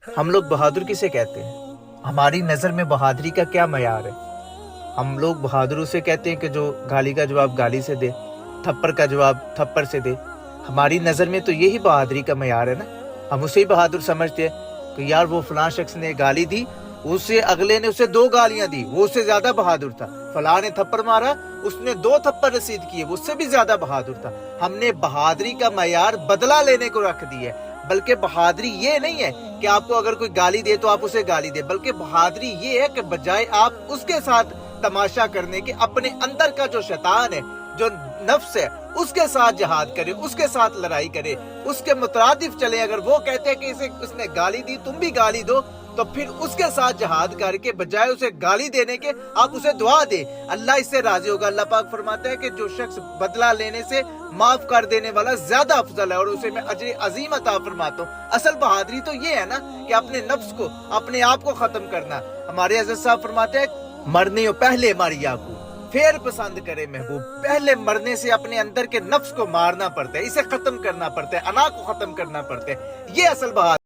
ہم لوگ بہادر کسے کہتے ہیں؟ ہماری نظر میں بہادری کا کیا معیار ہے؟ ہم لوگ بہادر اسے کہتے ہیں کہ جو گالی کا جواب گالی سے دے، تھپڑ کا جواب تھپڑ سے دے۔ ہماری نظر میں تو یہی بہادری کا معیار ہے نا۔ ہم اسے ہی بہادر سمجھتے ہیں کہ یار وہ فلاں شخص نے گالی دی، اسے اگلے نے اسے 2 گالیاں دی، وہ اس سے زیادہ بہادر تھا۔ فلاں نے تھپڑ مارا، اس نے 2 تھپڑ رسید کیے، وہ اس سے بھی زیادہ بہادر تھا۔ ہم نے بہادری کا معیار بدلہ لینے کو رکھ دی ہے۔ بلکہ بہادری یہ نہیں ہے کہ آپ کو اگر کوئی گالی دے تو آپ اسے گالی دے، بلکہ بہادری یہ ہے کہ بجائے آپ اس کے ساتھ تماشا کرنے کے، اپنے اندر کا جو شیطان ہے، جو نفس ہے، اس کے ساتھ جہاد کرے، اس کے ساتھ لڑائی کرے، اس کے مترادف چلے۔ اگر وہ کہتے ہیں کہ اس نے گالی دی، تم بھی گالی دو، تو پھر اس کے ساتھ جہاد کر کے بجائے اسے گالی دینے کے آپ اسے دعا دے، اللہ اس سے راضی ہوگا۔ اللہ پاک فرماتا ہے کہ جو شخص بدلہ لینے سے معاف کر دینے والا زیادہ افضل ہے، اور اسے میں اجر عظیم عطا فرماتا ہوں۔ اصل بہادری تو یہ ہے نا کہ اپنے نفس کو، اپنے آپ کو ختم کرنا۔ ہمارے حضرت صاحب فرماتے ہیں مرنے ہو پہلے ماری یاکو، پھر پسند کرے محبوب۔ پہلے مرنے سے اپنے اندر کے نفس کو مارنا پڑتا ہے، اسے ختم کرنا پڑتا ہے، انا کو ختم کرنا پڑتا ہے۔ یہ اصل بہادری